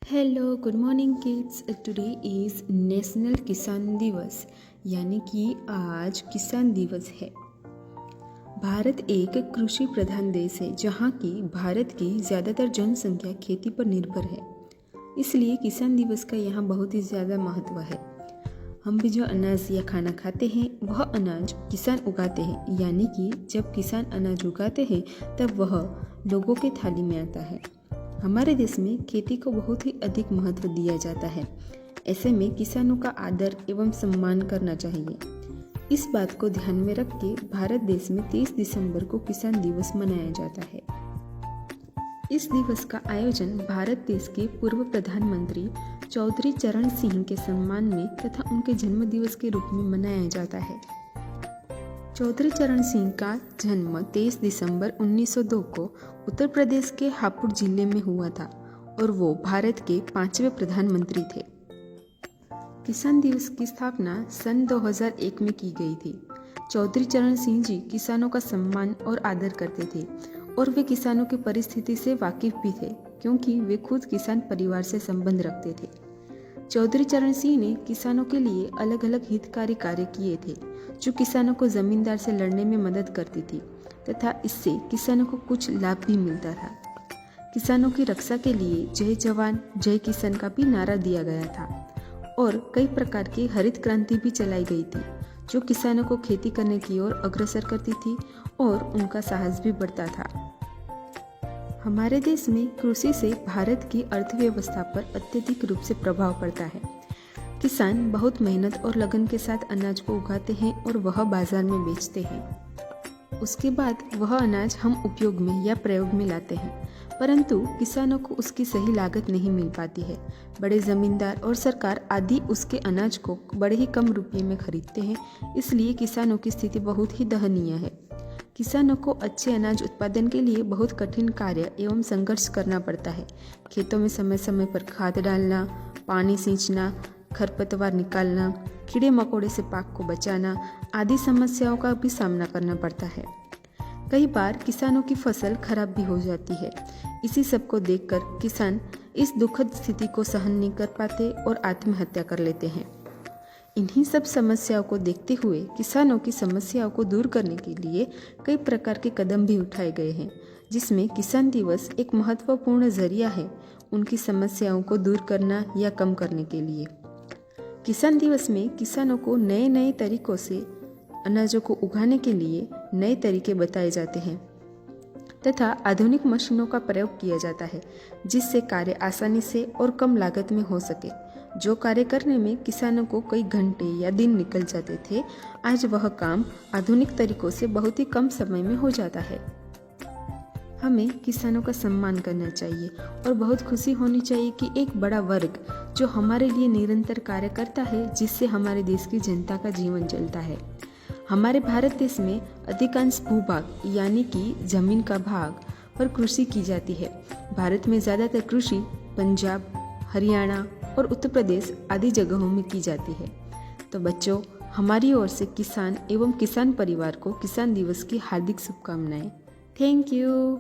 Hello good morning kids. Today is national किसान दिवस, यानी कि आज किसान दिवस है। भारत एक कृषि प्रधान देश है जहाँ की भारत की ज़्यादातर जनसंख्या खेती पर निर्भर है। इसलिए किसान दिवस का यहाँ बहुत ही ज़्यादा महत्व है। हम भी जो अनाज या खाना खाते हैं वह अनाज किसान उगाते हैं, यानी कि जब किसान अनाज उगाते हैं तब वह लोगों के थाली में आता है। हमारे देश में खेती को बहुत ही अधिक महत्व दिया जाता है। ऐसे में किसानों का आदर एवं सम्मान करना चाहिए। इस बात को ध्यान में रख के भारत देश में 30 दिसंबर को किसान दिवस मनाया जाता है। इस दिवस का आयोजन भारत देश के पूर्व प्रधानमंत्री चौधरी चरण सिंह के सम्मान में तथा उनके जन्म दिवस के रूप में मनाया जाता है। चौधरी चरण सिंह का जन्म 23 दिसंबर 1902 को उत्तर प्रदेश के हापुड़ जिले में हुआ था और वो भारत के 5वें प्रधानमंत्री थे। किसान दिवस की स्थापना सन 2001 में की गई थी। चौधरी चरण सिंह जी किसानों का सम्मान और आदर करते थे और वे किसानों की परिस्थिति से वाकिफ भी थे, क्योंकि वे खुद किसान परिवार से संबंध रखते थे। चौधरी चरण सिंह ने किसानों के लिए अलग अलग हितकारी कार्य किए थे, जो किसानों को जमींदार से लड़ने में मदद करती थी तथा इससे किसानों को कुछ लाभ भी मिलता था। किसानों की रक्षा के लिए जय जवान जय किसान का भी नारा दिया गया था और कई प्रकार की हरित क्रांति भी चलाई गई थी, जो किसानों को खेती करने की ओर अग्रसर करती थी और उनका साहस भी बढ़ता था। हमारे देश में कृषि से भारत की अर्थव्यवस्था पर अत्यधिक रूप से प्रभाव पड़ता है। किसान बहुत मेहनत और लगन के साथ अनाज को उगाते हैं और वह बाजार में बेचते हैं। उसके बाद वह अनाज हम उपयोग में या प्रयोग में लाते हैं, परंतु किसानों को उसकी सही लागत नहीं मिल पाती है। बड़े जमींदार और सरकार आदि उसके अनाज को बड़े ही कम रुपये में खरीदते हैं, इसलिए किसानों की स्थिति बहुत ही दयनीय है। किसानों को अच्छे अनाज उत्पादन के लिए बहुत कठिन कार्य एवं संघर्ष करना पड़ता है। खेतों में समय समय पर खाद डालना, पानी सींचना, खरपतवार निकालना, कीड़े मकोड़े से पाक को बचाना आदि समस्याओं का भी सामना करना पड़ता है। कई बार किसानों की फसल खराब भी हो जाती है। इसी सब को देखकर किसान इस दुखद स्थिति को सहन नहीं कर पाते और आत्महत्या कर लेते हैं। इन्हीं सब समस्याओं को देखते हुए किसानों की समस्याओं को दूर करने के लिए कई प्रकार के कदम भी उठाए गए हैं, जिसमें किसान दिवस एक महत्वपूर्ण जरिया है उनकी समस्याओं को दूर करना या कम करने के लिए। किसान दिवस में किसानों को नए नए तरीकों से अनाजों को उगाने के लिए नए तरीके बताए जाते हैं तथा आधुनिक मशीनों का प्रयोग किया जाता है, जिससे कार्य आसानी से और कम लागत में हो सके। जो कार्य करने में किसानों को कई घंटे या दिन निकल जाते थे, आज वह काम आधुनिक तरीकों से बहुत ही कम समय में हो जाता है। हमें किसानों का सम्मान करना चाहिए और बहुत खुशी होनी चाहिए कि एक बड़ा वर्ग जो हमारे लिए निरंतर कार्य करता है, जिससे हमारे देश की जनता का जीवन चलता है। हमारे भारत देश में अधिकांश भूभाग यानी कि जमीन का भाग पर कृषि की जाती है। भारत में ज़्यादातर कृषि पंजाब, हरियाणा और उत्तर प्रदेश आदि जगहों में की जाती है। तो बच्चों, हमारी ओर से किसान एवं किसान परिवार को किसान दिवस की हार्दिक शुभकामनाएं। Thank you.